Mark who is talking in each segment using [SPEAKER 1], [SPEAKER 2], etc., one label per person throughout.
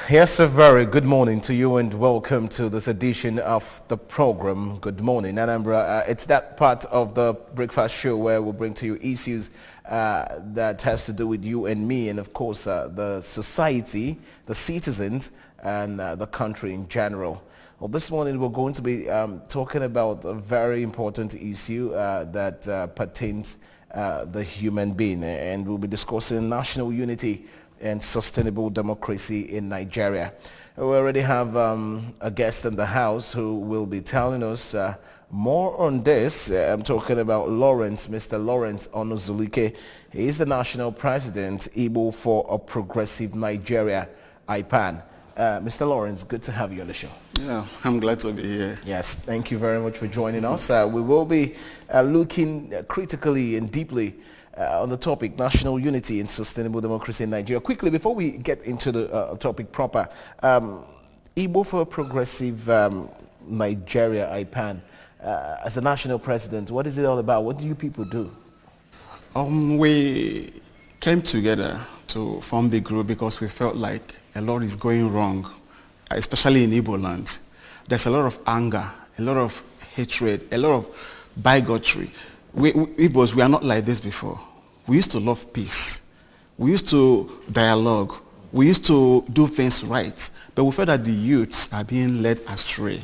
[SPEAKER 1] Yes, a very good morning to you and welcome to this edition of the program. Good morning, Anambra. It's that part of the breakfast show where we bring to you issues that has to do with you and me and of course the society, the citizens and the country in general. Well, this morning we're going to be talking about a very important issue that pertains the human being, and we'll be discussing national unity and sustainable democracy in Nigeria. We already have a guest in the house who will be telling us more on this. I'm talking about Mr. Lawrence Onozulike. He is the national president, Igbo for a Progressive Nigeria, IPAN. Mr. Lawrence, good to have you on the show.
[SPEAKER 2] Yeah, I'm glad to be here.
[SPEAKER 1] Yes, thank you very much for joining us. We will be looking critically and deeply on the topic, national unity and sustainable democracy in Nigeria. Quickly, before we get into the topic proper, Igbo for Progressive Nigeria, IPAN, as the national president, what is it all about? What do you people do?
[SPEAKER 2] We came together to form the group because we felt like a lot is going wrong, especially in Igbo land. There's a lot of anger, a lot of hatred, a lot of bigotry. Igbos, we are not like this before. We used to love peace. We used to dialogue. We used to do things right. But we felt that the youths are being led astray.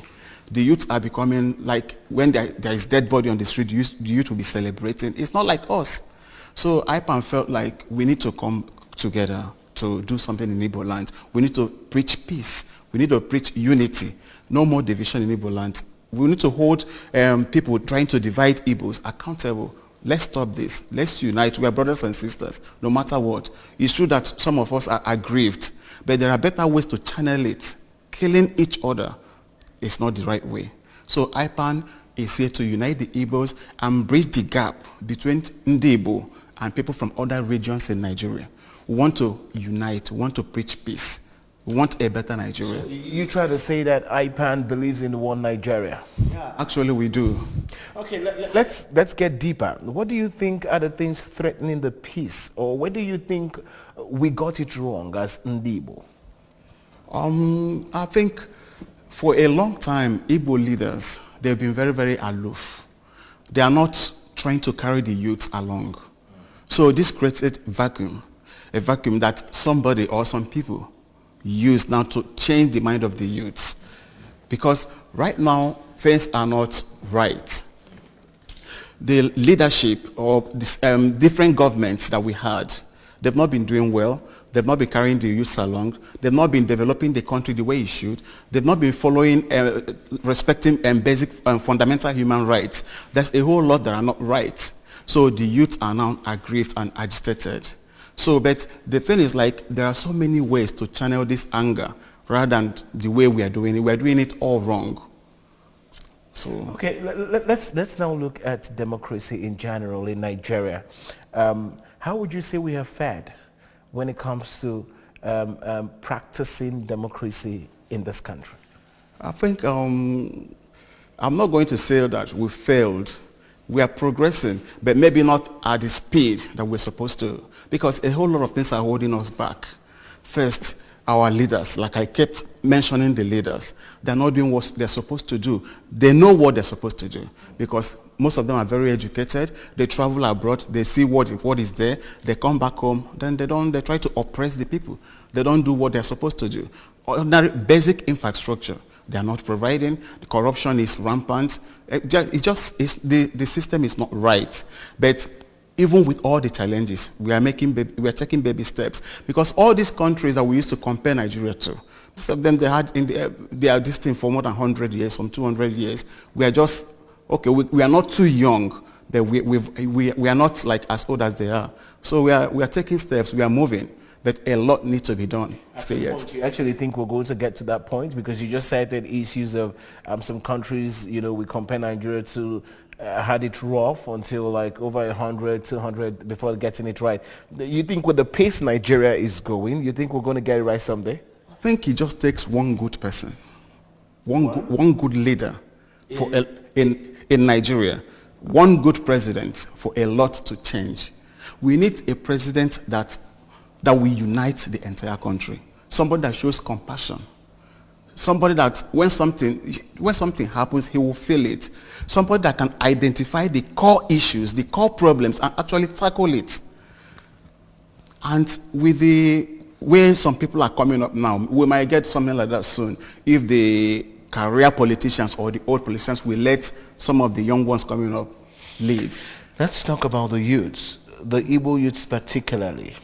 [SPEAKER 2] The youths are becoming like, when there is dead body on the street, the youth will be celebrating. It's not like us. So IPAN felt like we need to come together to do something in Igbo land. We need to preach peace. We need to preach unity. No more division in Igbo land. We need to hold people trying to divide Igbos accountable. Let's stop this. Let's unite. We are brothers and sisters, no matter what. It's true that some of us are aggrieved, but there are better ways to channel it. Killing each other is not the right way. So IPAN is here to unite the Igbos and bridge the gap between Ndi Igbo and people from other regions in Nigeria. We want to unite. We want to preach peace. We want a better Nigeria.
[SPEAKER 1] So you try to say that IPAN believes in one Nigeria?
[SPEAKER 2] Yeah, actually we do.
[SPEAKER 1] Okay, let's get deeper. What do you think are the things threatening the peace? Or where do you think we got it wrong as Ndibo?
[SPEAKER 2] I think for a long time, Igbo leaders, they've been very, very aloof. They are not trying to carry the youths along. So this created a vacuum that somebody or some people use now to change the mind of the youths. Because right now, things are not right. The leadership of this, different governments that we had, they've not been doing well. They've not been carrying the youths along. They've not been developing the country the way it should. They've not been following, respecting basic fundamental human rights. There's a whole lot that are not right. So the youths are now aggrieved and agitated. So, but the thing is, like, there are so many ways to channel this anger rather than the way we are doing it. We are doing it all wrong. So
[SPEAKER 1] okay, let's now look at democracy in general in Nigeria. How would you say we have fared when it comes to practicing democracy in this country?
[SPEAKER 2] I think I'm not going to say that we failed. We are progressing, but maybe not at the speed that we're supposed to, because a whole lot of things are holding us back. First, our leaders, like I kept mentioning the leaders, they're not doing what they're supposed to do. They know what they're supposed to do, because most of them are very educated. They travel abroad, they see what is there, they come back home, then they try to oppress the people. They don't do what they're supposed to do. Ordinary basic infrastructure, they are not providing. The corruption is rampant. The system is not right. But even with all the challenges, we are taking baby steps, because all these countries that we used to compare Nigeria to, most of them they are distant for more than 100 years, some 200 years. We are just okay. We are not too young, but we are not like as old as they are. So we are taking steps. We are moving. But a lot needs to be done still yet.
[SPEAKER 1] Do you actually think we're going to get to that point? Because you just cited issues of some countries, we compare Nigeria to had it rough until like over 100, 200 before getting it right. You think with the pace Nigeria is going, you think we're going to get it right someday?
[SPEAKER 2] I think it just takes one good person, one good leader in Nigeria, one good president for a lot to change. We need a president that will unite the entire country. somebody that shows compassion, somebody that when something happens, he will feel it, somebody that can identify the core issues, the core problems, and actually tackle it. And with the way some people are coming up now, we might get something like that soon if the career politicians or the old politicians will let some of the young ones coming up lead.
[SPEAKER 1] Let's talk about the youths, the Igbo youths particularly.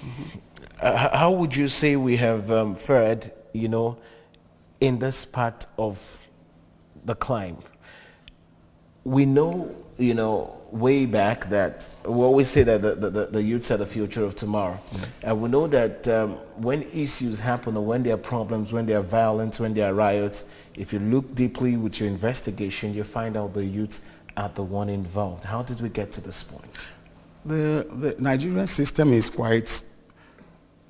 [SPEAKER 1] How would you say we have fared, in this part of the climb? We know, way back that we always say that the youths are the future of tomorrow. Yes. And we know that when issues happen or when there are problems, when there are violence, when there are riots, if you look deeply with your investigation, you find out the youths are the one involved. How did we get to this point?
[SPEAKER 2] The Nigerian system is quite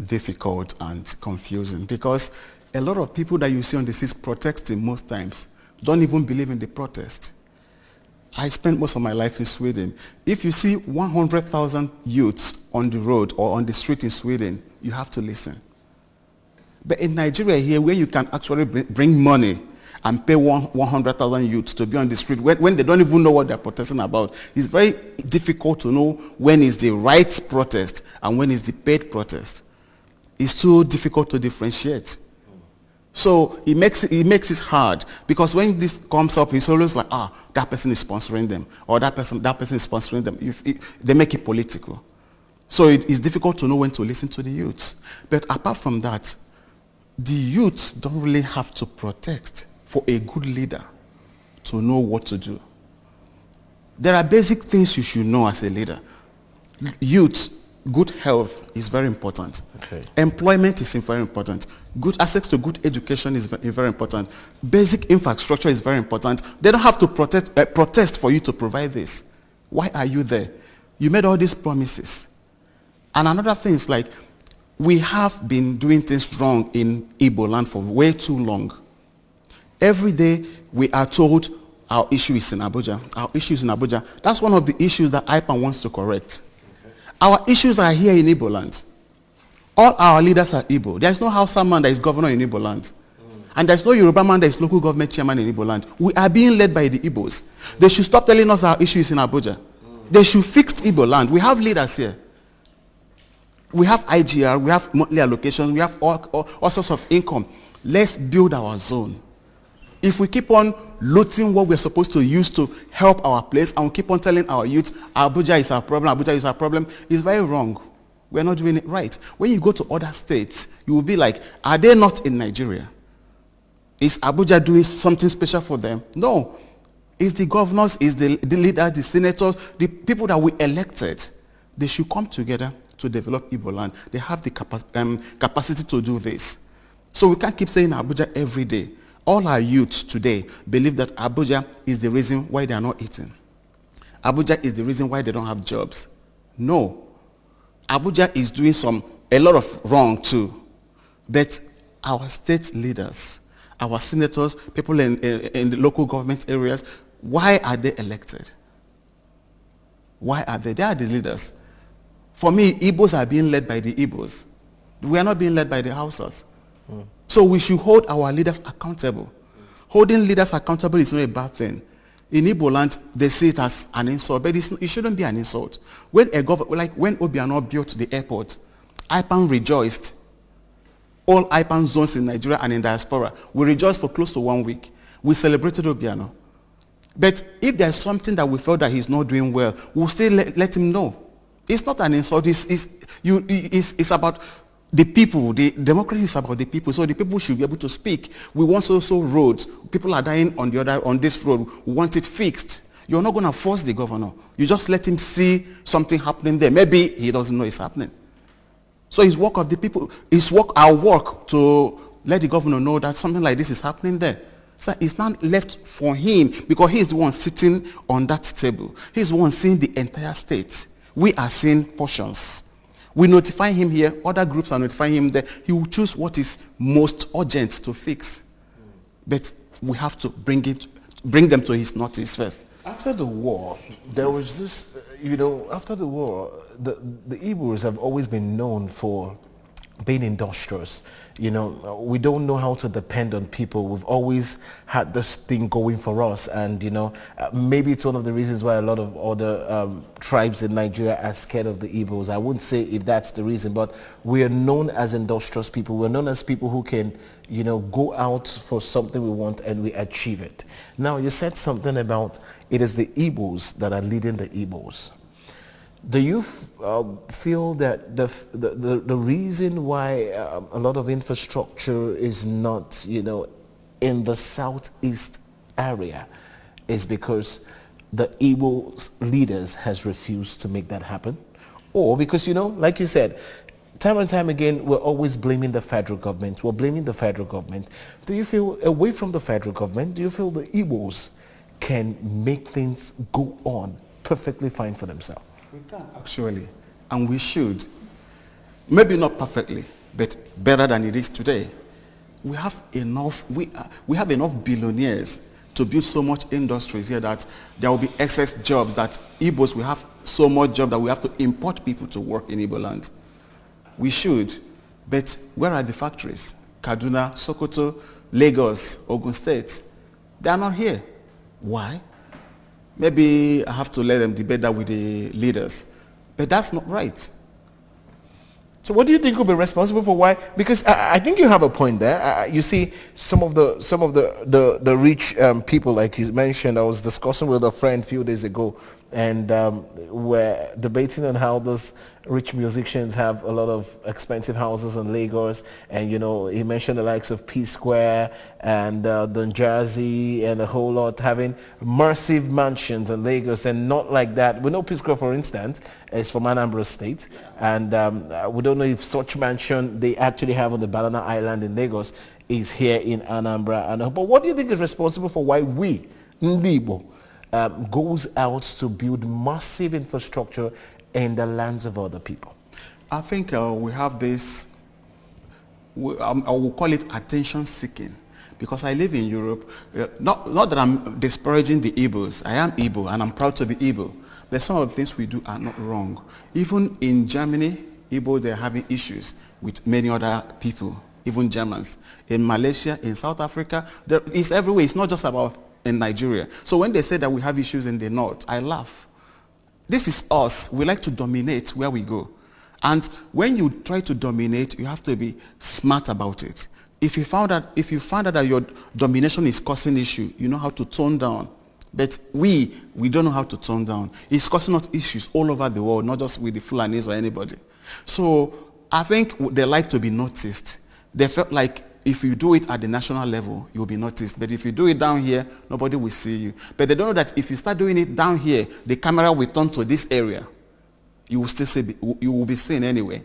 [SPEAKER 2] difficult and confusing because a lot of people that you see on the streets protesting most times don't even believe in the protest. I spent most of my life in Sweden. If you see 100,000 youths on the road or on the street in Sweden, you have to listen. But in Nigeria here, where you can actually bring money and pay 100,000 youths to be on the street when they don't even know what they're protesting about, it's very difficult to know when is the right protest and when is the paid protest. It's too difficult to differentiate. So it makes it hard because when this comes up, it's always like, that person is sponsoring them, or that person is sponsoring them. They make it political. So it is difficult to know when to listen to the youths. But apart from that, the youths don't really have to protest for a good leader to know what to do. There are basic things you should know as a leader. Youth, good health is very important.
[SPEAKER 1] Okay.
[SPEAKER 2] Employment is very important. Good access to good education is very important. Basic infrastructure is very important. They don't have to protest for you to provide this. Why are you there? You made all these promises. And another thing is like, we have been doing things wrong in Igbo land for way too long. Every day we are told our issue is in Abuja. Our issue is in Abuja. That's one of the issues that IPAN wants to correct. Okay. Our issues are here in Igbo land. All our leaders are Igbo. There is no Hausa man that is governor in Igbo land. And there is no Yoruba man that is local government chairman in Igbo land. We are being led by the Igbos. They should stop telling us our issue is in Abuja. They should fix Igbo land. We have leaders here. We have IGR, we have monthly allocations, we have all sorts of income. Let's build our zone. If we keep on looting what we're supposed to use to help our place and we keep on telling our youth, Abuja is our problem, Abuja is our problem, it's very wrong. We're not doing it right. When you go to other states, you will be like, are they not in Nigeria? Is Abuja doing something special for them? No. It's the governors, it's the leaders, the senators, the people that we elected. They should come together to develop Igbo land. They have the capacity to do this. So we can't keep saying Abuja every day. All our youths today believe that Abuja is the reason why they are not eating. Abuja is the reason why they don't have jobs. No. Abuja is doing a lot of wrong too. But our state leaders, our senators, people in the local government areas, why are they elected? Why are they? They are the leaders. For me, Igbos are being led by the Igbos. We are not being led by the Hausas. So we should hold our leaders accountable. Holding leaders accountable is not a bad thing. In Igbo land, they see it as an insult, but it shouldn't be an insult. When when Obiano built the airport, IPAN rejoiced. All IPAN zones in Nigeria and in diaspora, we rejoiced for close to 1 week. We celebrated Obiano. But if there's something that we felt that he's not doing well, we'll still let him know. It's not an insult. It's about the people. The democracy is about the people. So the people should be able to speak. We want also roads. People are dying on this road. We want it fixed. You're not going to force the governor. You just let him see something happening there. Maybe he doesn't know it's happening. So it's work of the people. It's our work to let the governor know that something like this is happening there. So it's not left for him because he's the one sitting on that table. He's the one seeing the entire state. We are seeing portions. We notify him here. Other groups are notifying him there. He will choose what is most urgent to fix. But we have to bring them to his notice first.
[SPEAKER 1] After the war, there was this, after the war, the Igbos have always been known for being industrious, we don't know how to depend on people. We've always had this thing going for us, and maybe it's one of the reasons why a lot of other tribes in Nigeria are scared of the Igbos. I wouldn't say if that's the reason, but we are known as industrious people. We're known as people who can go out for something we want and we achieve it. Now, you said something about it is the Igbos that are leading the Igbos. Do you feel that the reason why a lot of infrastructure is not, in the southeast area is because the Igbo leaders has refused to make that happen? Or because, like you said, time and time again, we're always blaming the federal government. We're blaming the federal government. Do you feel, away from the federal government, do you feel the Igbos can make things go on perfectly fine for themselves?
[SPEAKER 2] We can, actually, and we should. Maybe not perfectly, but better than it is today. We have enough billionaires to build so much industries here that there will be excess jobs, that Igbos will have so much job that we have to import people to work in Igbo land. We should, but where are the factories? Kaduna, Sokoto, Lagos, Ogun State. They are not here. Why? Maybe I have to let them debate that with the leaders. But that's not right.
[SPEAKER 1] So what do you think will be responsible for why? Because I think you have a point there. You see, some of the rich people, like you mentioned, I was discussing with a friend a few days ago, and we're debating on how those rich musicians have a lot of expensive houses in Lagos, and he mentioned the likes of P Square and Don Jazzy and a whole lot having massive mansions in Lagos, and not like that. We know P Square, for instance, is from Anambra State, and we don't know if such mansion they actually have on the Banana Island in Lagos is here in Anambra. But what do you think is responsible for why we, Ndibo, goes out to build massive infrastructure in the lands of other people?
[SPEAKER 2] I think we have this, I will call it attention seeking, because I live in Europe. Not that I'm disparaging the Igbos. I am Igbo and I'm proud to be Igbo. But some of the things we do are not wrong. Even in Germany, Igbo, they're having issues with many other people, even Germans. In Malaysia, in South Africa, it's everywhere. It's not just about in Nigeria. So when they say that we have issues in the north, I laugh. This is us. We like to dominate where we go. And when you try to dominate, you have to be smart about it. If you find out that your domination is causing issue, you know how to tone down. But we don't know how to tone down. It's causing us issues all over the world, not just with the Fulanis or anybody. So I think they like to be noticed. They felt like if you do it at the national level, you'll be noticed. But if you do it down here, nobody will see you. But they don't know that if you start doing it down here, the camera will turn to this area. You will still see, you will be seen anyway.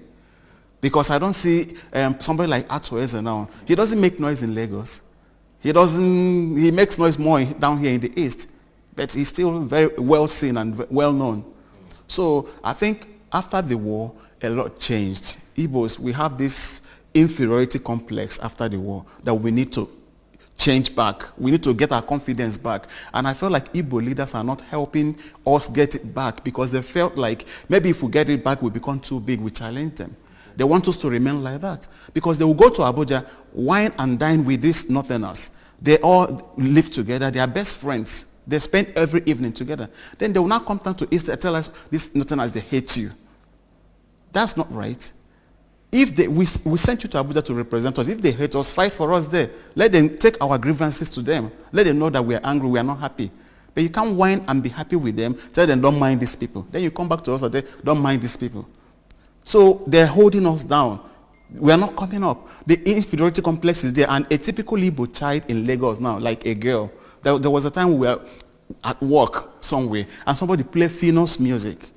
[SPEAKER 2] Because I don't see somebody like Atueze now. He doesn't make noise in Lagos. He makes noise more down here in the east. But he's still very well seen and well known. So I think after the war, a lot changed. Igbos, we have this inferiority complex after the war that we need to change back. We need to get our confidence back. And I feel like Igbo leaders are not helping us get it back, because they felt like maybe if we get it back, we become too big, we challenge them. They want us to remain like that, because they will go to Abuja, wine and dine with these Northerners. They all live together. They are best friends. They spend every evening together. Then they will now come down to East and tell us, these Northerners, they hate you. That's not right. If we sent you to Abuja to represent us. If they hate us, fight for us there. Let them take our grievances to them. Let them know that we are angry, we are not happy. But you can't whine and be happy with them. Tell them, don't mind these people. Then you come back to us and say, don't mind these people. So they're holding us down. We are not coming up. The inferiority complex is there. And a typical Igbo child in Lagos now, like a girl. There was a time we were at work somewhere, and somebody played Finos music.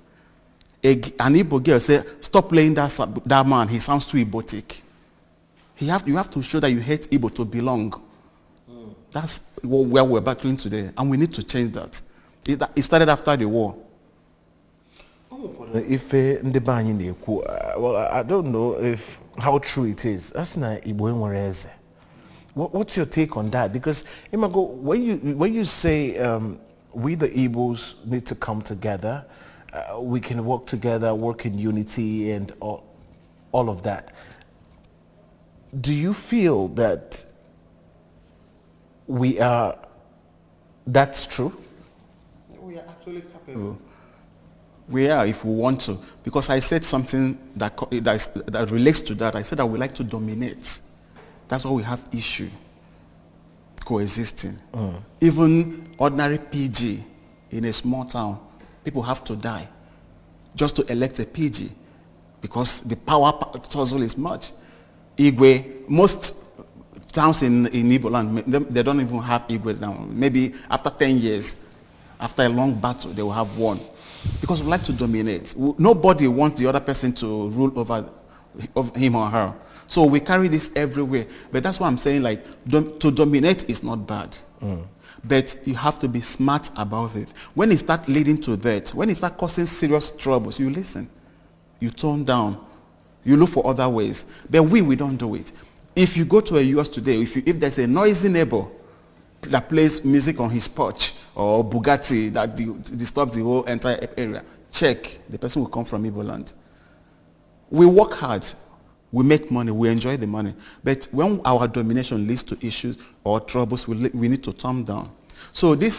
[SPEAKER 2] An Igbo girl said, stop playing that man, he sounds too Igbotic. You have to show that you hate Igbo to belong. That's where we're battling today, and we need to change that. It started after the war.
[SPEAKER 1] If well, I don't know how true it is. That's not Igbo. What's your take on that? Because Imago, when you say we the Igbos need to come together, we can work together, work in unity and all of that. do you feel that that's true?
[SPEAKER 2] We are actually capable. We are, if we want to. Because I said something that relates to that. I said that we like to dominate. That's why we have issue coexisting. Even ordinary PG in a small town, people have to die just to elect a PG because the power tussle is much. Igwe, most towns in Igbo land, they don't even have Igwe now. Maybe after 10 years, after a long battle, they will have one. Because we like to dominate. Nobody wants the other person to rule over him or her. So we carry this everywhere. But that's why I'm saying, like, to dominate is not bad. But you have to be smart about it. When it starts leading to that, when it starts causing serious troubles, you listen. You tone down. You look for other ways. But we don't do it. If you go to a US today, if there's a noisy neighbor that plays music on his porch or Bugatti that disturbs the whole entire area, check. The person will come from Igbo land. We work hard. We make money. We enjoy the money. But when our domination leads to issues or troubles, we need to tone down. So the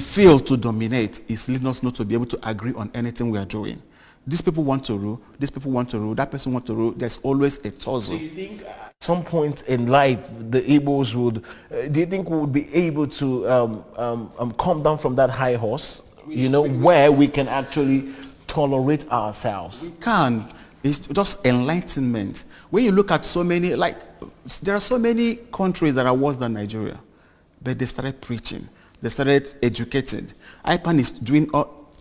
[SPEAKER 2] field to dominate is leading us not to be able to agree on anything we are doing. These people want to rule. These people want to rule. That person wants to rule. There's always a tussle.
[SPEAKER 1] So you think at some point in life, the Igbos would, do you think we would be able to come down from that high horse, where we can actually tolerate ourselves?
[SPEAKER 2] We can. It's just enlightenment. When you look at so many, there are so many countries that are worse than Nigeria, but they started preaching. They started educating. IPAN is doing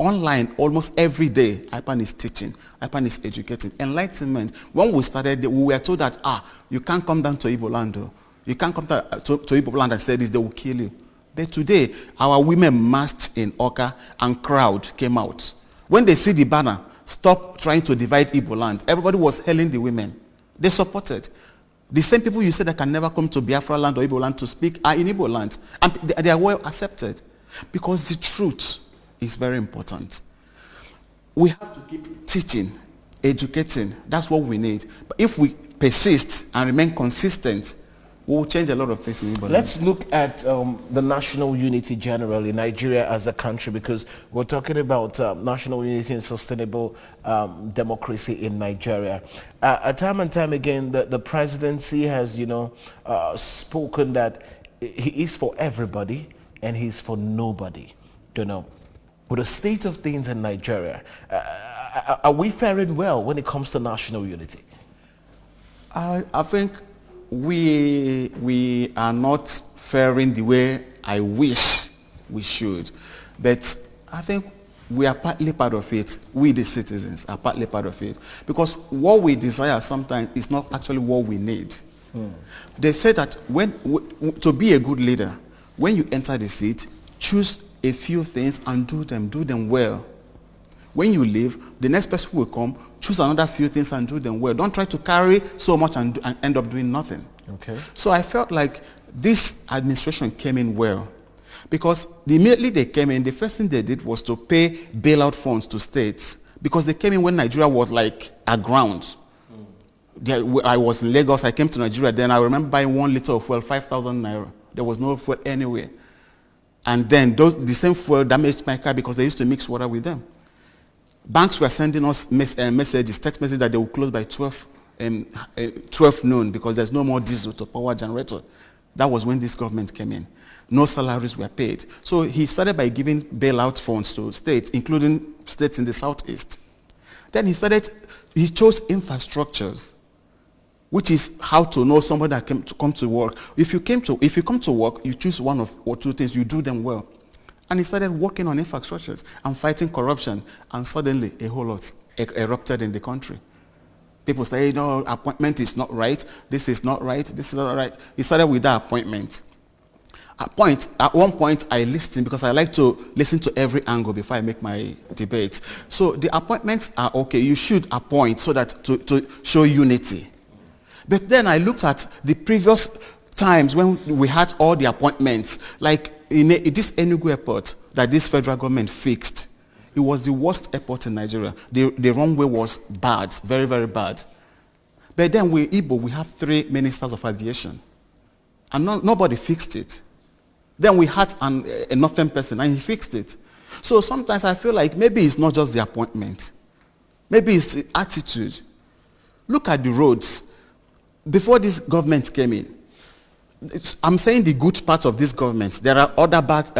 [SPEAKER 2] online almost every day. IPAN is teaching. IPAN is educating. Enlightenment. When we started, we were told that, you can't come down to Igbo land. You can't come to Igbo land and say this, they will kill you. But today, our women marched in Awka and crowd came out. When they see the banner, stop trying to divide Igbo land, everybody was hailing the women. They supported. The same people you said that can never come to Biafra land or Igbo land to speak are in Igbo land. And they are well accepted. Because the truth is very important. We have to keep teaching, educating. That's what we need. But if we persist and remain consistent, we will change a lot of things in Igbo land.
[SPEAKER 1] Let's look at the national unity generally, Nigeria as a country, because we're talking about national unity and sustainable democracy in Nigeria. Time and time again, the presidency has, spoken that he is for everybody and he's for nobody. With the state of things in Nigeria, are we faring well when it comes to national unity?
[SPEAKER 2] I think we are not faring the way I wish we should. But I think we are partly part of it. We, the citizens, are partly part of it. Because what we desire sometimes is not actually what we need. They say that to be a good leader, when you enter the seat, choose a few things and do them well. When you leave, the next person will come, choose another few things and do them well. Don't try to carry so much and end up doing nothing.
[SPEAKER 1] Okay.
[SPEAKER 2] So I felt like this administration came in well. Because immediately they came in, the first thing they did was to pay bailout funds to states. Because they came in when Nigeria was like aground. I was in Lagos, I came to Nigeria, then I remember buying 1 liter of fuel, 5,000 naira. There was no fuel anywhere. And then the same fuel damaged my car because they used to mix water with them. Banks were sending us messages, text messages that they will close by 12 noon because there's no more diesel to power generator. That was when this government came in. No salaries were paid. So he started by giving bailout funds to states, including states in the southeast. Then he chose infrastructures, which is how to know somebody that came to come to work. If you come to work, you choose one or two things, you do them well. And he started working on infrastructures and fighting corruption, and suddenly a whole lot erupted in the country. People say, appointment is not right, this is not right, this is not right. He started with that appointment. At one point, I listened because I like to listen to every angle before I make my debate. So the appointments are okay. You should appoint so that to show unity. But then I looked at the previous times when we had all the appointments, like in this Enugu airport that this federal government fixed. It was the worst airport in Nigeria. The runway was bad, very, very bad. But then we Igbo, we have 3 ministers of aviation. And nobody fixed it. Then we had a northern person, and he fixed it. So sometimes I feel like maybe it's not just the appointment. Maybe it's the attitude. Look at the roads. Before this government came in, I'm saying the good parts of this government. There are other parts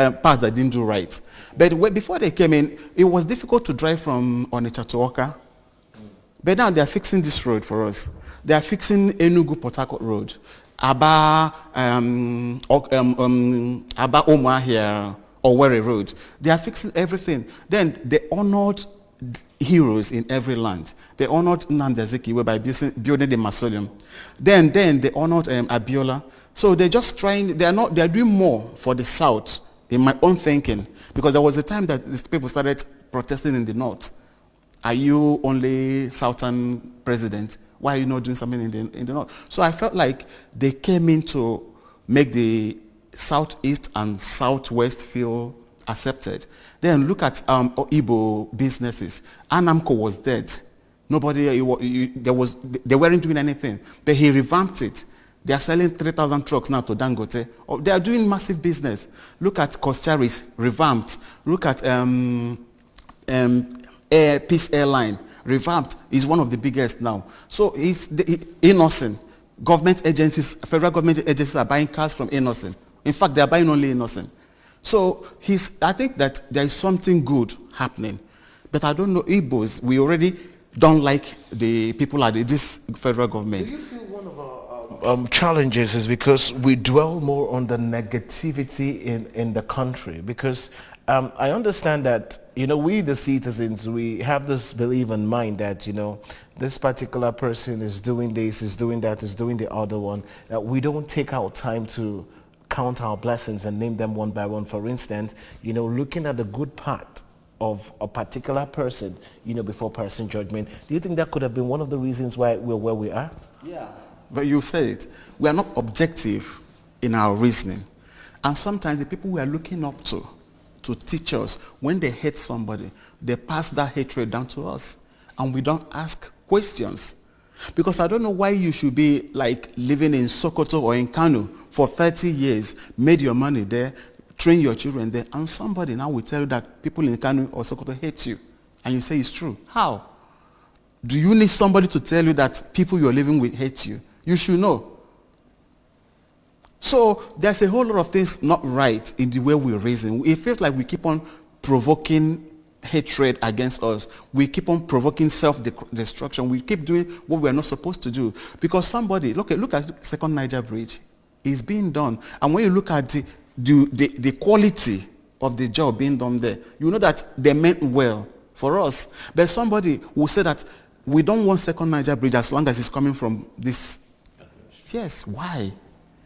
[SPEAKER 2] that didn't do right. But before they came in, it was difficult to drive from Onitsha to Awka. But now they are fixing this road for us. They are fixing Enugu-Port Harcourt Road. Aba Omar here, Owerri Road. They are fixing everything. Then they honored heroes in every land. They honored Nnamdi Azikiwe by building the mausoleum. Then they honored Abiola. So they're just trying, they are doing more for the South, in my own thinking. Because there was a time that these people started protesting in the North. Are you only Southern president? Why are you not doing something in the North? So I felt like they came in to make the Southeast and Southwest feel accepted. Then look at Igbo businesses. Anamco was dead. Nobody, they weren't doing anything. But he revamped it. They are selling 3,000 trucks now to Dangote. They are doing massive business. Look at Costaris, revamped. Look at Peace Airline, revamped, is one of the biggest now. So Innocent. Government agencies, federal government agencies are buying cars from Innocent. In fact, they are buying only Innocent. So I think that there is something good happening. But I don't know, Igbos, we already don't like the people at this federal government.
[SPEAKER 1] Do you feel one of our challenges is because we dwell more on the negativity in the country? Because I understand that, we the citizens, we have this belief in mind that, this particular person is doing this, is doing that, is doing the other one, that we don't take our time to count our blessings and name them one by one. For instance, looking at the good part of a particular person, before passing judgment. Do you think that could have been one of the reasons why we're where we are?
[SPEAKER 2] Yeah. But you've said it. We are not objective in our reasoning. And sometimes the people we are looking up to teach us, when they hate somebody, they pass that hatred down to us. And we don't ask questions. Because I don't know why you should be like living in Sokoto or in Kano for 30 years, made your money there, train your children there, and somebody now will tell you that people in Kano or Sokoto hate you. And you say it's true. How? Do you need somebody to tell you that people you're living with hate you? You should know. So there's a whole lot of things not right in the way we reason. It feels like we keep on provoking hatred against us. We keep on provoking self-destruction. We keep doing what we're not supposed to do. Because somebody, look at Second Niger Bridge. It's being done. And when you look at the quality of the job being done there, you know that they meant well for us. But somebody will say that we don't want Second Niger Bridge as long as it's coming from this. Yes, why?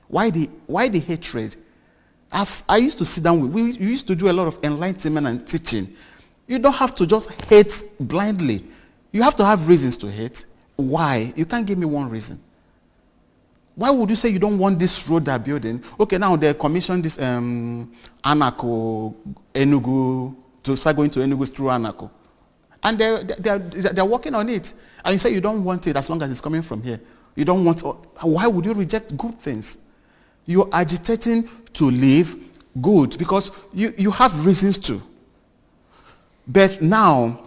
[SPEAKER 2] Why the hatred? I used to sit down we used to do a lot of enlightenment and teaching. You don't have to just hate blindly. You have to have reasons to hate. Why? You can't give me one reason. Why would you say you don't want this road they're building? Okay, now they commissioned this Anako, Enugu, to start going to Enugu through Anako. And they're working on it. And you say you don't want it as long as it's coming from here. You don't want, why would you reject good things? You're agitating to live good because you have reasons to. But now,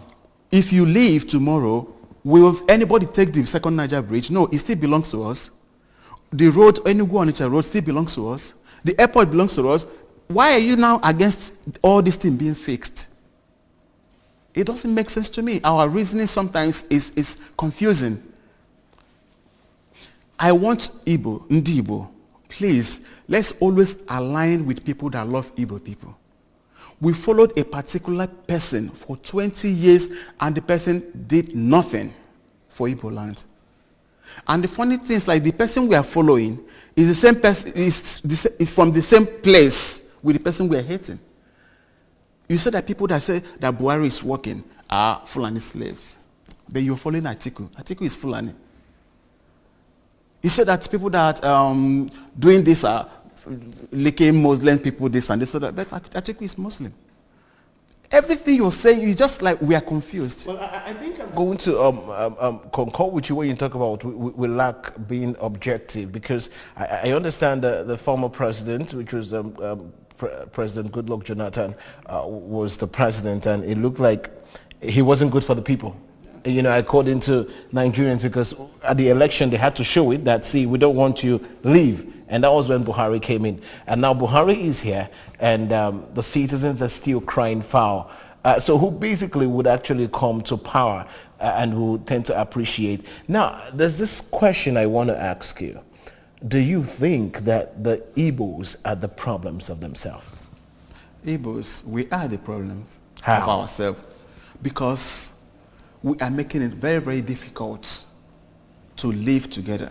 [SPEAKER 2] if you leave tomorrow, will anybody take the Second Niger Bridge? No, it still belongs to us. The road, Enugu-Onitsha road, still belongs to us. The airport belongs to us. Why are you now against all this thing being fixed? It doesn't make sense to me. Our reasoning sometimes is confusing. I want Ndi Igbo, please, let's always align with people that love Igbo people. We followed a particular person for 20 years and the person did nothing for Igbo land. And the funny thing is, like, the person we are following is the same person, is from the same place with the person we are hating. You said that people that say that Buhari is working are Fulani slaves. But you're following Atiku. Atiku is Fulani. You said that people that doing this are licking Muslim people, this and this, so that, but Atiku is Muslim. Everything you're saying, you just like, we are confused.
[SPEAKER 1] Well, I think I'm going to concur with you when you talk about we lack being objective, because I understand the former president, which was President Goodluck Jonathan, was the president, and it looked like he wasn't good for the people. You know, according to Nigerians, because at the election they had to show it that, see, we don't want you, leave. And that was when Buhari came in. And now Buhari is here, and the citizens are still crying foul. So who basically would actually come to power and who tend to appreciate. Now, there's this question I want to ask you. Do you think that the Igbos are the problems of themselves?
[SPEAKER 2] Igbos, we are the problems
[SPEAKER 1] How?
[SPEAKER 2] of ourselves, because we are making it very, very difficult to live together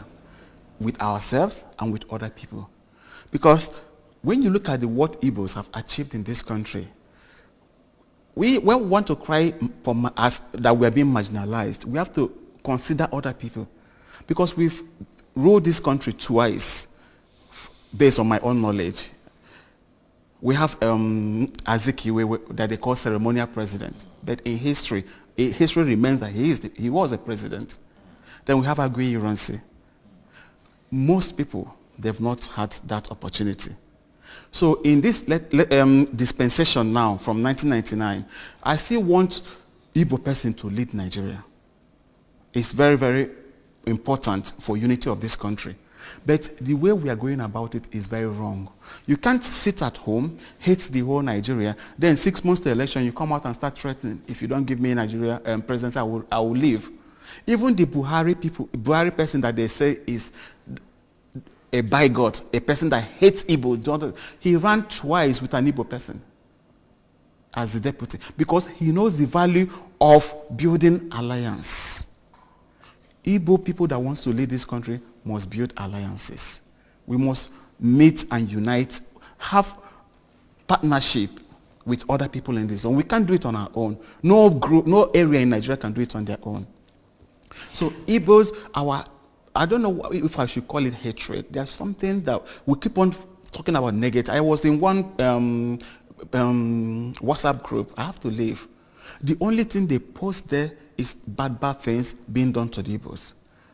[SPEAKER 2] with ourselves and with other people. Because when you look at what Igbos have achieved in this country, when we want to cry for us that we are being marginalized, we have to consider other people. Because we've ruled this country twice, based on my own knowledge. We have Azikiwe that they call ceremonial president, but in history remains that he was a president. Then we have Agui Ironsi. Most people, they've not had that opportunity. So in this dispensation now from 1999, I still want Igbo person to lead Nigeria. It's very, very important for unity of this country. But the way we are going about it is very wrong. You can't sit at home, hate the whole Nigeria, then 6 months to election, you come out and start threatening, if you don't give me Nigeria presidency, I will leave. Even the Buhari person that they say is a bigot, a person that hates Igbo, he ran twice with an Igbo person as the deputy, because he knows the value of building alliance. Igbo people that wants to lead this country must build alliances. We must meet and unite, have partnership with other people in this zone. We can't do it on our own. No group, no area in Nigeria can do it on their own. So Igbos, I don't know if I should call it hatred. There's something that we keep on talking about negative. I was in one WhatsApp group. I have to leave. The only thing they post there is bad things being done to the Igbos.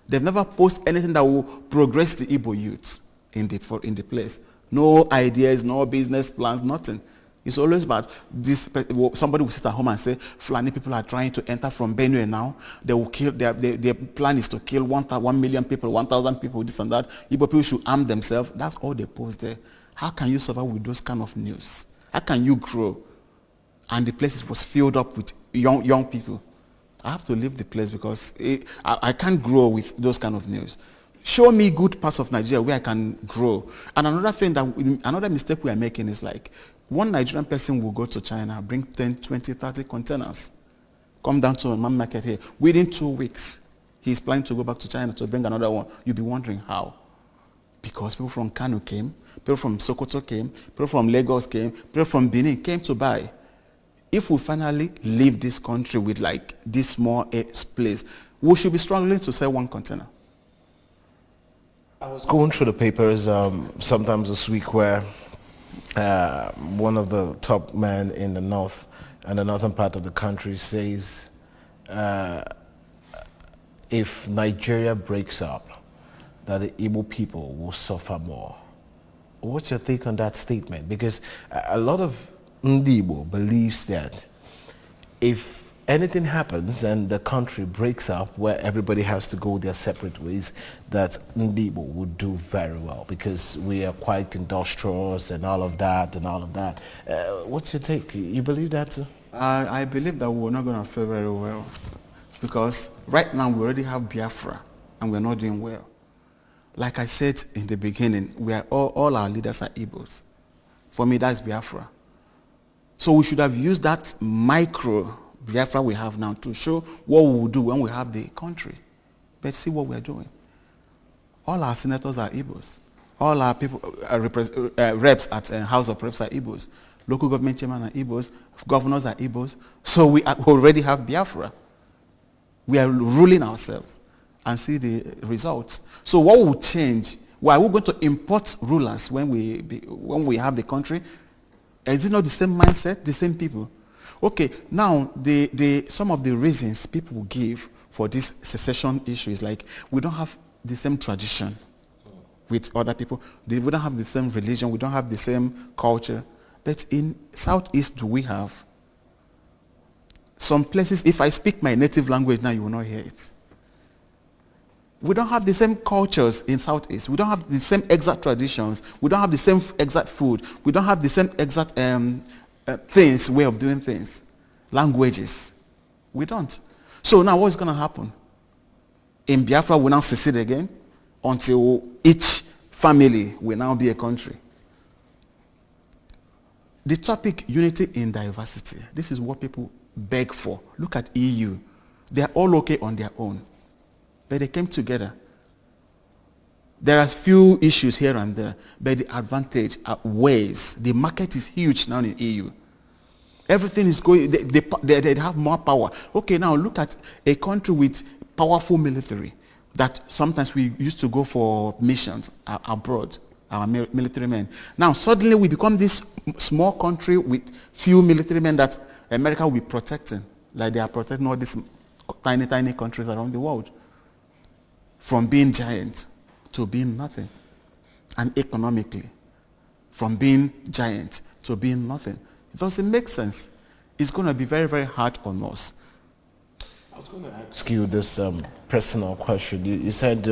[SPEAKER 2] They've never posted anything that will progress the Igbo youth in the place. No ideas, no business plans, nothing. It's always about this. Somebody will sit at home and say, Fulani people are trying to enter from Benue now. They will kill. Their plan is to kill 1 million people, 1,000 people, this and that. Igbo people should arm themselves. That's all they post there. How can you survive with those kind of news? How can you grow? And the place was filled up with young people. I have to leave the place because I can't grow with those kind of news. Show me good parts of Nigeria where I can grow. And another mistake we are making is like, one Nigerian person will go to China, bring 10, 20, 30 containers, come down to a market here. Within 2 weeks, he's planning to go back to China to bring another one. You'll be wondering how. Because people from Kano came, people from Sokoto came, people from Lagos came, people from Benin came to buy. If we finally leave this country with like this small place, we should be struggling to sell one container.
[SPEAKER 1] I was going through the papers sometimes this week where one of the top men in the north and the northern part of the country says if Nigeria breaks up, that the Igbo people will suffer more. What's your take on that statement? Because a lot of Ndibo believes that if anything happens and the country breaks up where everybody has to go their separate ways, that Ndibo would do very well because we are quite industrious and all of that. What's your take? You believe that too?
[SPEAKER 2] I believe that we're not going to fare very well because right now we already have Biafra and we're not doing well. Like I said in the beginning, we are all our leaders are Igbos. For me, that's Biafra. So we should have used that micro Biafra we have now to show what we will do when we have the country. But see what we are doing. All our senators are Igbos. All our people, reps at House of Reps are Igbos. Local government chairmen are Igbos. Governors are Igbos. So we already have Biafra. We are ruling ourselves and see the results. So what will change? Why are we going to import rulers when we have the country? Is it not the same mindset, the same people? Okay, now some of the reasons people give for this secession issue is like we don't have the same tradition with other people. We don't have the same religion. We don't have the same culture. But in Southeast, do we have? Some places, if I speak my native language now, you will not hear it. We don't have the same cultures in Southeast. We don't have the same exact traditions. We don't have the same exact food. We don't have the same exact things, way of doing things, languages. We don't. So now what's going to happen? In Biafra, we now secede again until each family will now be a country. The topic, unity in diversity, this is what people beg for. Look at EU. They are all okay on their own. But they came together. There are few issues here and there, but the advantage outweighs. The market is huge now in EU. Everything is going, they have more power. Okay, now look at a country with powerful military that sometimes we used to go for missions abroad, our military men. Now suddenly we become this small country with few military men that America will be protecting, like they are protecting all these tiny, tiny countries around the world. From being giant to being nothing. And economically, from being giant to being nothing. It doesn't make sense. It's going to be very, very hard on us.
[SPEAKER 1] I was going to ask you this personal question. You said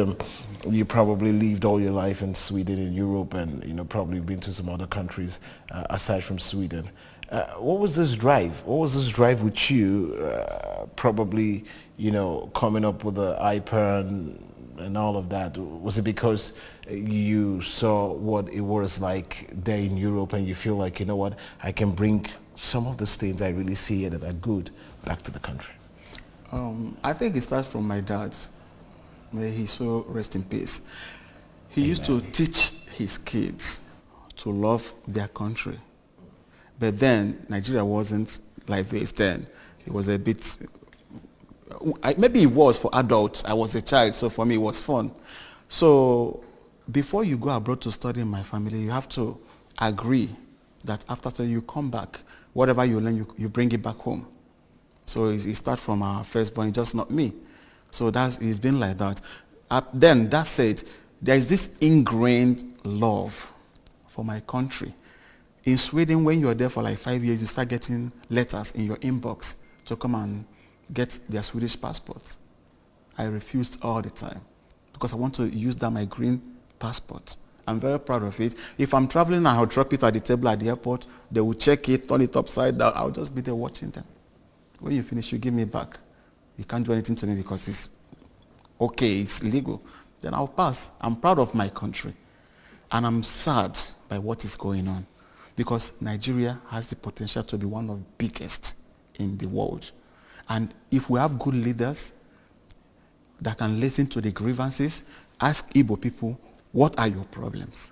[SPEAKER 1] you probably lived all your life in Sweden, in Europe, and probably been to some other countries aside from Sweden. What was this drive? What was this drive with you? Probably, coming up with the IPAN and all of that. Was it because you saw what it was like there in Europe and you feel like, what, I can bring some of these things I really see that are good back to the country?
[SPEAKER 2] I think it starts from my dad. May he so rest in peace. He used to teach his kids to love their country. But then Nigeria wasn't like this then. It was a bit, maybe it was for adults. I was a child, so for me it was fun. So before you go abroad to study in my family, you have to agree that after study you come back. Whatever you learn, you bring it back home. So it starts from our firstborn, just not me. So it's been like that. Then that said, there is this ingrained love for my country. In Sweden, when you're there for like 5 years, you start getting letters in your inbox to come and get their Swedish passports. I refused all the time because I want to use my green passport. I'm very proud of it. If I'm traveling, I'll drop it at the table at the airport. They will check it, turn it upside down. I'll just be there watching them. When you finish, you give me back. You can't do anything to me because it's okay, it's legal. Then I'll pass. I'm proud of my country. And I'm sad by what is going on because Nigeria has the potential to be one of the biggest in the world. And if we have good leaders that can listen to the grievances, ask Igbo people, what are your problems?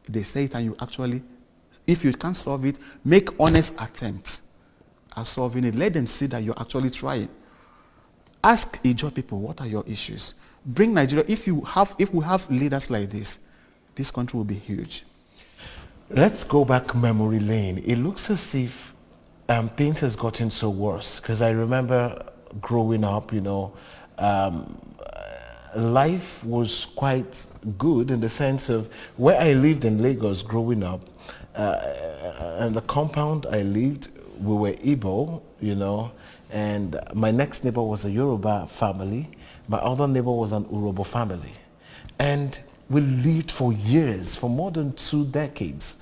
[SPEAKER 2] They say it and you actually, if you can't solve it, make honest attempts at solving it. Let them see that you're actually trying. Ask Ijaw people, what are your issues? Bring Nigeria. If we have leaders like this country will be huge.
[SPEAKER 1] Let's go back memory lane. It looks as if things has gotten so worse because I remember growing up, life was quite good in the sense of where I lived in Lagos growing up, and the compound I lived, we were Igbo, and my next neighbor was a Yoruba family. My other neighbor was an Urobo family. And we lived for years, for more than 2 decades,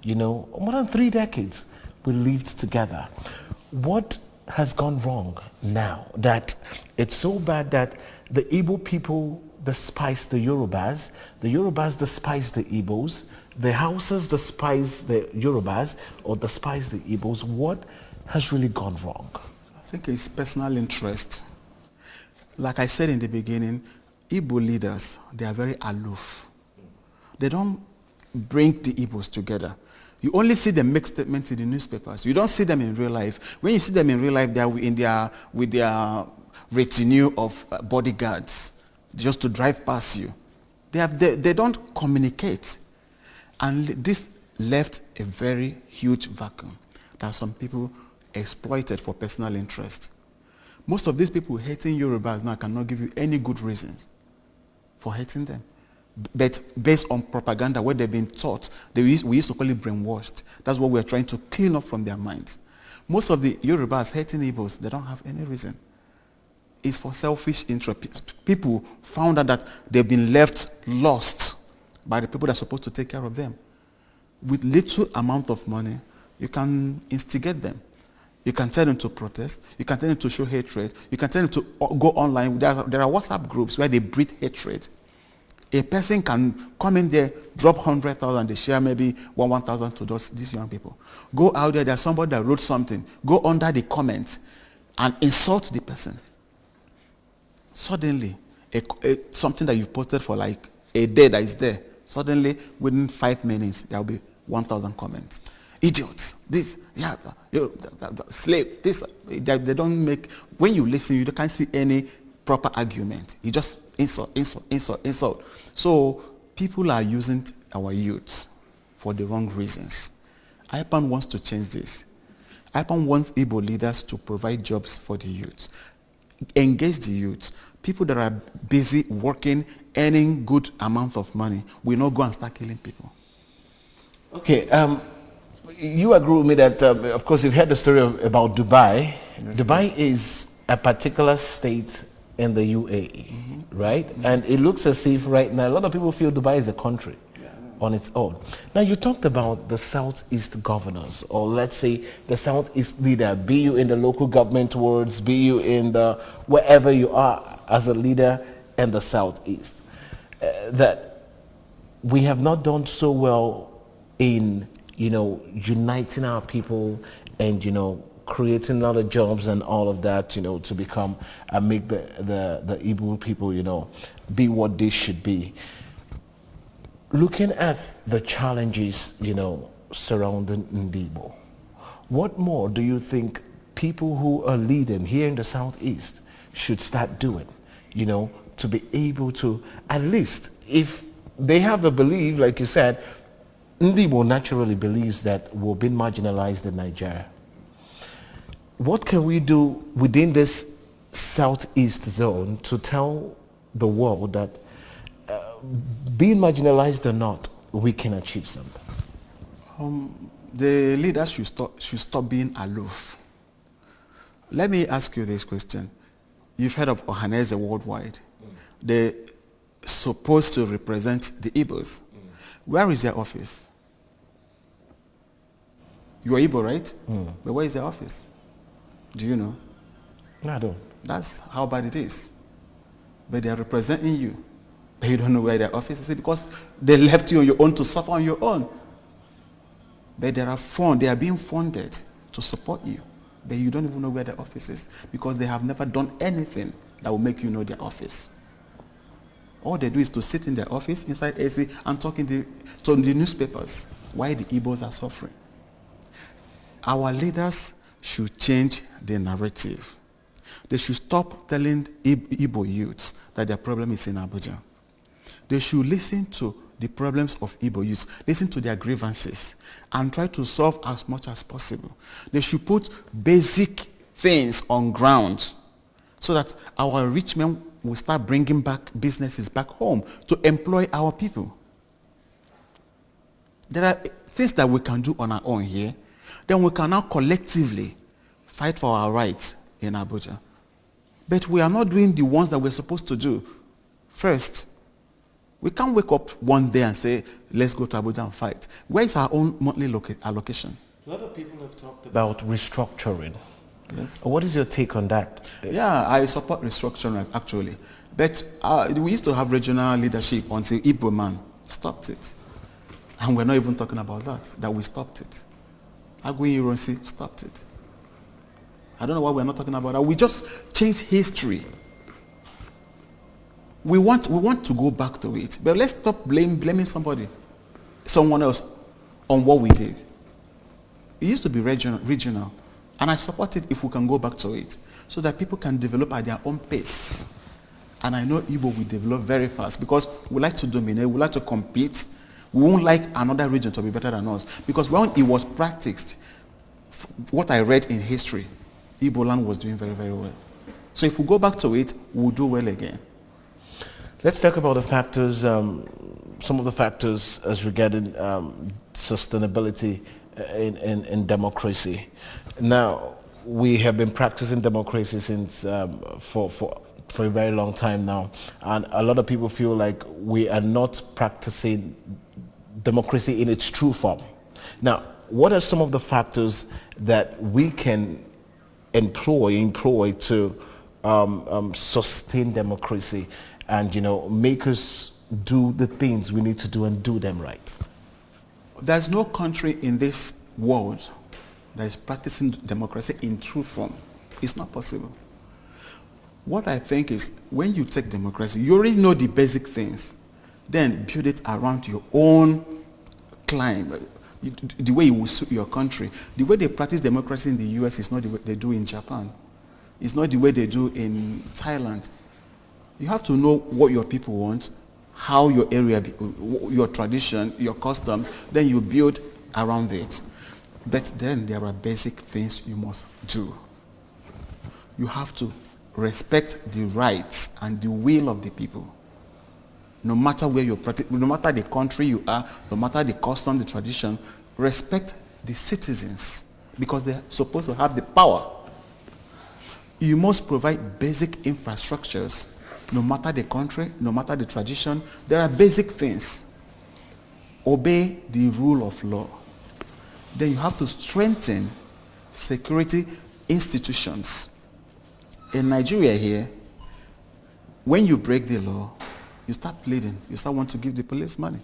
[SPEAKER 1] more than 3 decades, we lived together. What has gone wrong now that it's so bad that the Igbo people despise the Yorubas despise the Igbos, the Hausas despise the Yorubas or despise the Igbos? What has really gone wrong?
[SPEAKER 2] I think it's personal interest. Like I said in the beginning, Igbo leaders, they are very aloof. They don't bring the Igbos together. You only see them make statements in the newspapers. You don't see them in real life. When you see them in real life, they are with their retinue of bodyguards just to drive past you. They don't communicate. And this left a very huge vacuum that some people exploited for personal interest. Most of these people hating Yorubas now cannot give you any good reasons for hating them. But based on propaganda, what they've been taught, we used to call it brainwashed. That's what we're trying to clean up from their minds. Most of the Yorubas hating Igbos, they don't have any reason. It's for selfish interest. People found out that they've been left lost by the people that are supposed to take care of them. With little amount of money, you can instigate them. You can tell them to protest. You can tell them to show hatred. You can tell them to go online. There are WhatsApp groups where they breed hatred. A person can come in there, drop 100,000, they share maybe 1,000 to these young people. Go out there, there's somebody that wrote something. Go under the comments and insult the person. Suddenly, something that you posted for like a day that is there, suddenly within 5 minutes, there will be 1,000 comments. Idiots, this, yeah, slave, this. They don't make, when you listen, you can't see any proper argument. You just insult. So people are using our youths for the wrong reasons. IPAN wants to change this. IPAN wants Igbo leaders to provide jobs for the youths. Engage the youths. People that are busy working, earning good amount of money will not go and start killing people.
[SPEAKER 1] Okay, you agree with me that, of course, you've heard the story about Dubai. Yes, Dubai is a particular state in the UAE, right? Mm-hmm. And it looks as if right now, a lot of people feel Dubai is a country on its own. Now, you talked about the Southeast governors, or let's say the Southeast leader, be you in the local government wards, be you in the, wherever you are as a leader in the Southeast, that we have not done so well in, uniting our people and, creating a lot of jobs and all of that, to become and make the Igbo people, be what they should be. Looking at the challenges, surrounding Igbo, what more do you think people who are leading here in the Southeast should start doing, to be able to, at least, if they have the belief, like you said, Igbo naturally believes that we're being marginalized in Nigeria. What can we do within this Southeast zone to tell the world that being marginalized or not, we can achieve something?
[SPEAKER 2] The leaders should stop being aloof. Let me ask you this question. You've heard of Ohaneze worldwide. They're supposed to represent the Igbos. Where is their office? You are Igbo, right? But where is their office? Do you know?
[SPEAKER 1] No, I don't.
[SPEAKER 2] That's how bad it is. But they are representing you. But you don't know where their office is because they left you on your own to suffer on your own. But they are being funded to support you. But you don't even know where their office is because they have never done anything that will make you know their office. All they do is to sit in their office inside AC and talk to the newspapers why the Igbos are suffering. Our leaders should change the narrative. They should stop telling Igbo youths that their problem is in Abuja. They should listen to the problems of Igbo youths, listen to their grievances, and try to solve as much as possible. They should put basic things on ground so that our rich men will start bringing back businesses back home to employ our people. There are things that we can do on our own here. Then we can now collectively fight for our rights in Abuja. But we are not doing the ones that we're supposed to do. First, we can't wake up one day and say, let's go to Abuja and fight. Where is our own monthly allocation?
[SPEAKER 1] A lot of people have talked about restructuring.
[SPEAKER 2] Yes.
[SPEAKER 1] What is your take on that?
[SPEAKER 2] Yeah, I support restructuring actually. But we used to have regional leadership until Igbo man stopped it. And we're not even talking about that we stopped it. Agui Ironsi stopped it. I don't know why we're not talking about that. We just changed history. We want to go back to it. But let's stop blaming someone else on what we did. It used to be regional. And I support it if we can go back to it. So that people can develop at their own pace. And I know Igbo will develop very fast because we like to dominate, we like to compete. We won't like another region to be better than us. Because when it was practiced what I read in history, Igbo land was doing very, very well. So if we go back to it, we'll do well again.
[SPEAKER 1] Let's talk about the factors, some of the factors as regarding sustainability in democracy. Now, we have been practicing democracy since for a very long time now, and a lot of people feel like we are not practicing democracy in its true form. Now, what are some of the factors that we can employ to sustain democracy and, make us do the things we need to do and do them right?
[SPEAKER 2] There's no country in this world that is practicing democracy in true form. It's not possible. What I think is, when you take democracy, you already know the basic things. Then build it around your own climate, the way it will suit your country. The way they practice democracy in the US is not the way they do in Japan. It's not the way they do in Thailand. You have to know what your people want, how your area, your tradition, your customs, then you build around it. But then there are basic things you must do. You have to respect the rights and the will of the people. No matter where you're, no matter the country you are, no matter the custom, the tradition, respect the citizens because they're supposed to have the power. You must provide basic infrastructures. No matter the country, no matter the tradition, there are basic things. Obey the rule of law. Then you have to strengthen security institutions. In Nigeria here, when you break the law, you start pleading. You start wanting to give the police money.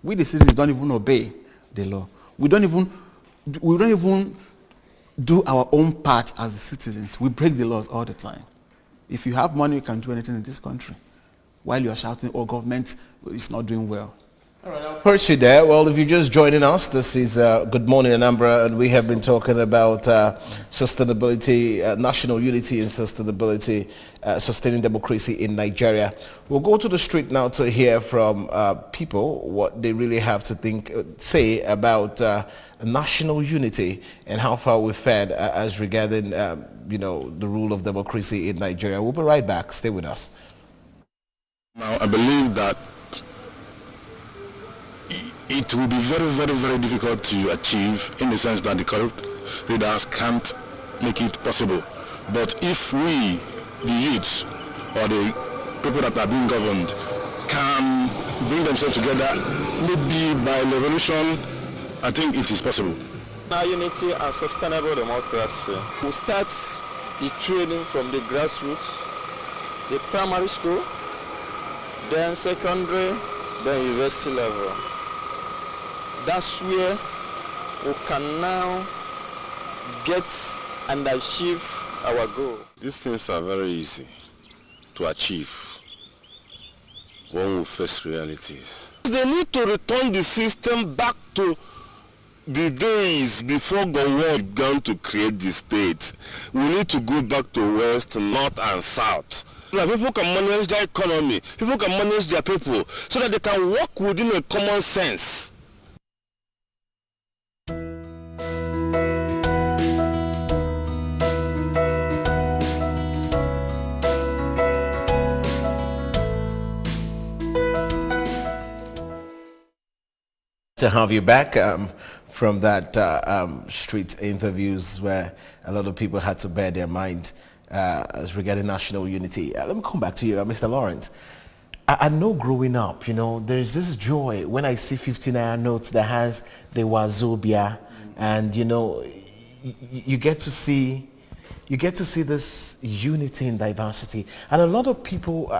[SPEAKER 2] We the citizens don't even obey the law. We don't even do our own part as the citizens. We break the laws all the time. If you have money, you can do anything in this country. While you are shouting, oh, government is not doing well.
[SPEAKER 1] All right, I'll perch you there. Well, if you're just joining us, this is Good Morning Anambra, and we have been talking about sustainability, national unity and sustainability, sustaining democracy in Nigeria. We'll go to the street now to hear from people what they really have to say about national unity and how far we've fared as regarding, the rule of democracy in Nigeria. We'll be right back. Stay with us.
[SPEAKER 3] Now, I believe that it will be very, very, very difficult to achieve in the sense that the corrupt leaders can't make it possible. But if we, the youths, or the people that are being governed, can bring themselves together, maybe by revolution, I think it is possible.
[SPEAKER 4] Now, unity and sustainable democracy. We start the training from the grassroots, the primary school, then secondary, then university level. That's where we can now get and achieve our goal.
[SPEAKER 3] These things are very easy to achieve when we face realities. They need to return the system back to the days before Gowon began to create the state. We need to go back to West, North and South. So that people can manage their economy, people can manage their people, so that they can work within a common sense.
[SPEAKER 1] To have you back from that street interviews where a lot of people had to bear their mind as regarding national unity. Let me come back to you, Mr. Lawrence. I know growing up, there's this joy when I see 50 naira notes that has the Wazobia, and you get to see this unity in diversity, and a lot of people.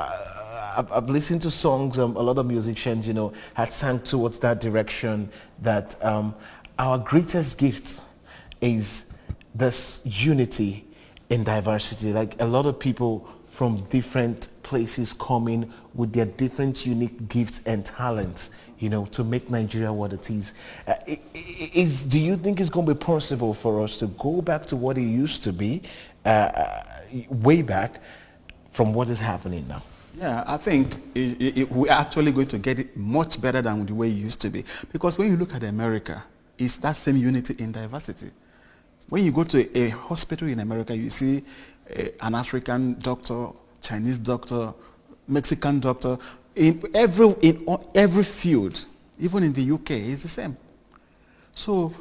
[SPEAKER 1] I've listened to songs, a lot of musicians, had sang towards that direction, that our greatest gift is this unity in diversity. Like a lot of people from different places coming with their different unique gifts and talents, to make Nigeria what it is. Do you think it's going to be possible for us to go back to what it used to be way back from what is happening now?
[SPEAKER 2] Yeah, I think we're actually going to get it much better than the way it used to be. Because when you look at America, it's that same unity in diversity. When you go to a hospital in America, you see an African doctor, Chinese doctor, Mexican doctor. In every field, even in the UK, it's the same. So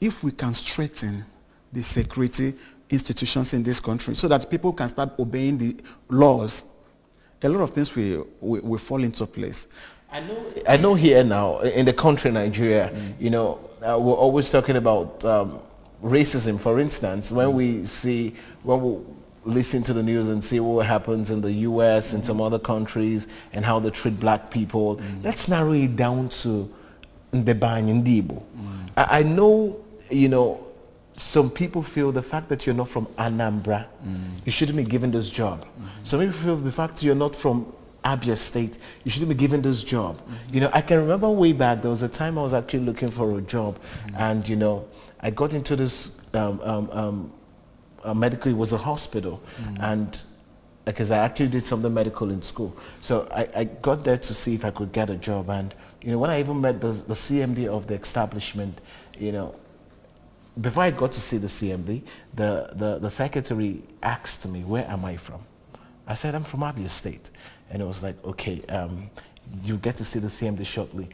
[SPEAKER 2] if we can strengthen the security institutions in this country so that people can start obeying the laws, a lot of things will fall into place.
[SPEAKER 1] I know here now in the country Nigeria, you know, we're always talking about racism. For instance, when we listen to the news and see what happens in the US and some other countries and how they treat black people, let's narrow it down to the Banyandibo. I know, you know, some people feel the fact that you're not from Anambra, you shouldn't be given this job. Some people feel the fact that you're not from Abia State, you shouldn't be given this job. You know, I can remember way back, there was a time I was actually looking for a job, and you know, I got into this medical, it was a hospital, and because I actually did something medical in school. So I got there to see if I could get a job, and you know, when I even met the CMD of the establishment, you know, before I got to see the CMD, the secretary asked me, where am I from? I said, I'm from Abia State. And it was like, okay, you get to see the CMD shortly.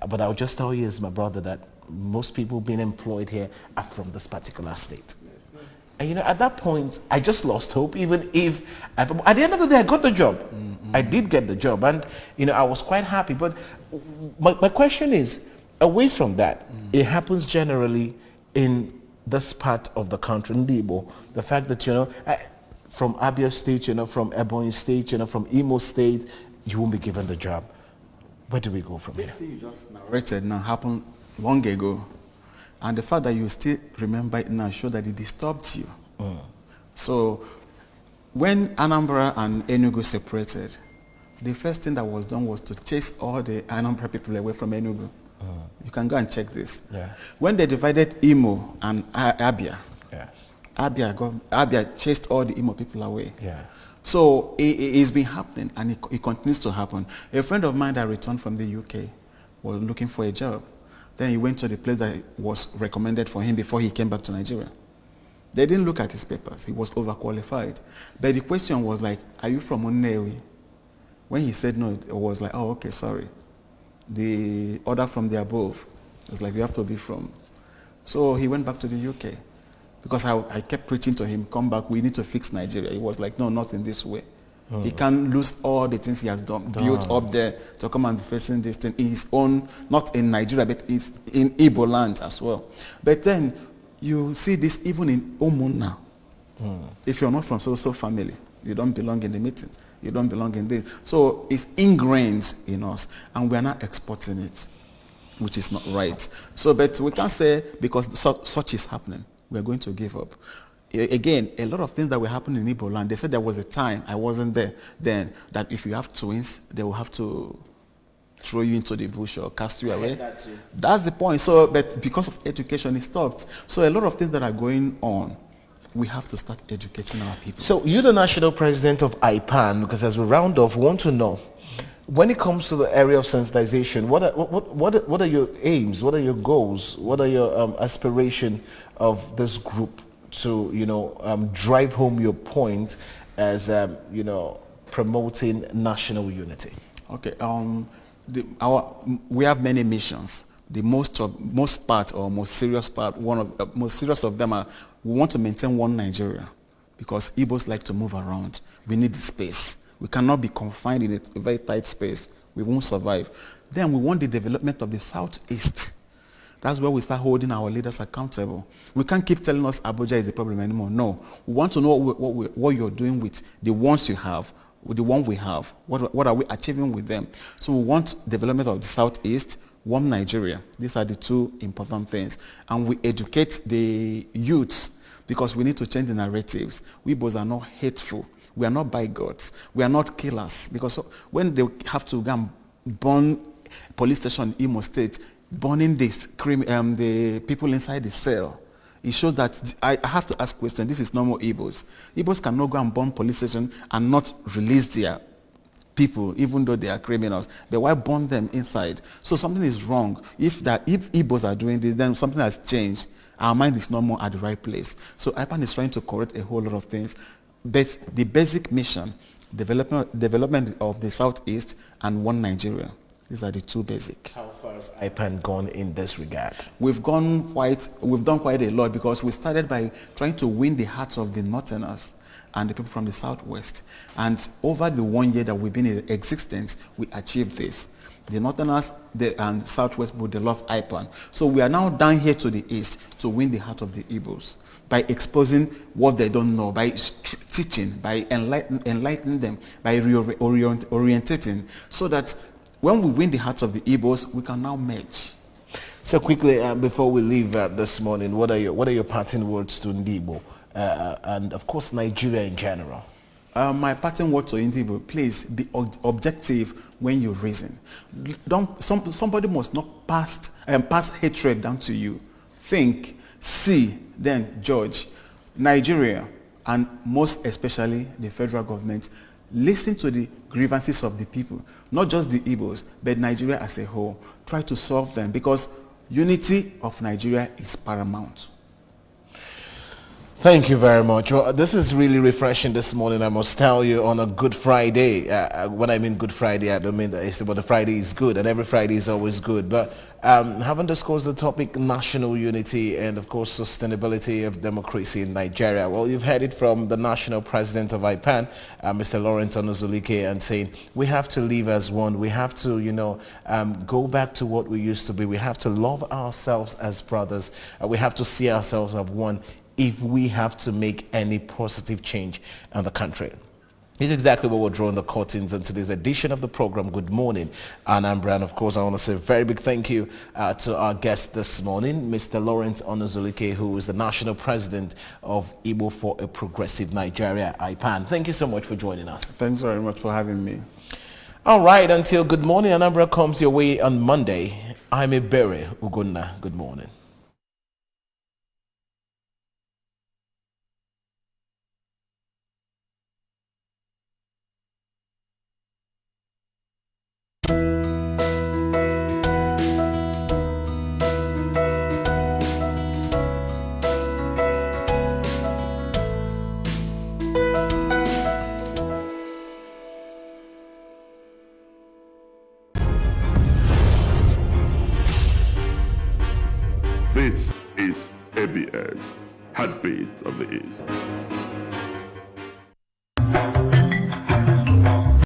[SPEAKER 1] But I'll just tell you as my brother that most people being employed here are from this particular state. And you know, at that point, I just lost hope, even if, at the end of the day, I got the job. I did get the job, and you know, I was quite happy. But my question is, away from that, it happens generally in this part of the country, Ndibo, the fact that, you know, from Abia State, you know, from Ebonyi State, you know, from Imo State, you won't be given the job. Where do we go from here?
[SPEAKER 2] This thing you just narrated now happened long ago. And the fact that you still remember it now shows that it disturbed you. So when Anambra and Enugu separated, the first thing that was done was to chase all the Anambra people away from Enugu. You can go and check this.
[SPEAKER 1] Yeah.
[SPEAKER 2] When they divided Imo and Abia,
[SPEAKER 1] Yeah.
[SPEAKER 2] Abia chased all the Imo people away.
[SPEAKER 1] Yeah.
[SPEAKER 2] So it's been happening, and it continues to happen. A friend of mine that returned from the UK was looking for a job. Then he went to the place that was recommended for him before he came back to Nigeria. They didn't look at his papers. He was overqualified. But the question was like, are you from Unewi? When he said no, it was like, oh, okay, sorry. The order from the above was like, you have to be from. So he went back to the UK. Because I kept preaching to him, come back, we need to fix Nigeria. He was like, no, not in this way. He can't lose all the things he has built up there to come and be facing this thing in his own, not in Nigeria, but in Igbo land as well. But then you see this even in Omun now. If you're not from so family, you don't belong in the meeting. You don't belong in this. So it's ingrained in us, and we are not exporting it, which is not right. So, but we can't say because such is happening, we're going to give up. Again, a lot of things that were happening in Igbo land, they said there was a time, I wasn't there then, that if you have twins, they will have to throw you into the bush or cast you away. That's the point. So, but because of education, it stopped. So a lot of things that are going on, we have to start educating our people.
[SPEAKER 1] So you're the national president of IPAN, because as we round off, we want to know, when it comes to the area of sensitization, what are your aims? What are your goals? What are your aspirations of this group to, you know, drive home your point as, you know, promoting national unity?
[SPEAKER 2] Okay. We have many missions. The most serious part, one of the most serious of them are, we want to maintain one Nigeria, because Igbos like to move around. We need the space. We cannot be confined in a very tight space. We won't survive. Then we want the development of the Southeast. That's where we start holding our leaders accountable. We can't keep telling us Abuja is the problem anymore. No. We want to know what you're doing with the ones you have, with the one we have. What are we achieving with them? So we want development of the Southeast, one Nigeria. These are the two important things. And we educate the youths, because we need to change the narratives. We both are not hateful. We are not bigots. We are not killers. Because when they have to go and burn police station in Imo State, burning the people inside the cell, it shows that I have to ask questions. This is normal Igbos. Igbos cannot go and burn police station and not release their people, even though they are criminals, but why burn them inside? So something is wrong. If Igbos are doing this, then something has changed. Our mind is no more at the right place. So IPAN is trying to correct a whole lot of things. But the basic mission, development of the Southeast and one Nigeria. These are the two basic.
[SPEAKER 1] How far has IPAN gone in this regard?
[SPEAKER 2] We've done quite a lot, because we started by trying to win the hearts of the Northerners and the people from the Southwest. And over the 1 year that we've been in existence, we achieved this. The Northerners and Southwest people, they love IPAN. So we are now down here to the East to win the heart of the Igbos by exposing what they don't know, by teaching, by enlightening them, by orientating, so that when we win the hearts of the Igbos, we can now merge.
[SPEAKER 1] So quickly, before we leave this morning, what are your parting words to Ndibo and of course Nigeria in general?
[SPEAKER 2] My parting word to Ndibo: please be objective when you reason. Somebody must not pass hatred down to you. Think, see, then judge. Nigeria, and most especially the federal government, listen to the grievances of the people, not just the Igbos, but Nigeria as a whole. Try to solve them, because unity of Nigeria is paramount.
[SPEAKER 1] Thank you very much. Well, this is really refreshing this morning, I must tell you, on a Good Friday. When I mean Good Friday, I don't mean that but the Friday is good, and every Friday is always good. But having discussed the topic national unity and, of course, sustainability of democracy in Nigeria, well, you've heard it from the national president of IPAN, Mr. Lawrence Onuzulike, and saying we have to live as one. We have to, go back to what we used to be. We have to love ourselves as brothers. We have to see ourselves as one if we have to make any positive change in the country. This is exactly what we're drawing the curtains on today's edition of the program, Good Morning Anambra. And of course, I want to say a very big thank you to our guest this morning, Mr. Lawrence Onuzulike, who is the National President of Igbo for a Progressive Nigeria, IPAN. Thank you so much for joining us.
[SPEAKER 2] Thanks very much for having me.
[SPEAKER 1] All right, until Good Morning Anambra comes your way on Monday, I'm Ebere Ugunna. Good morning.
[SPEAKER 5] This is ABS, Heartbeat of the East.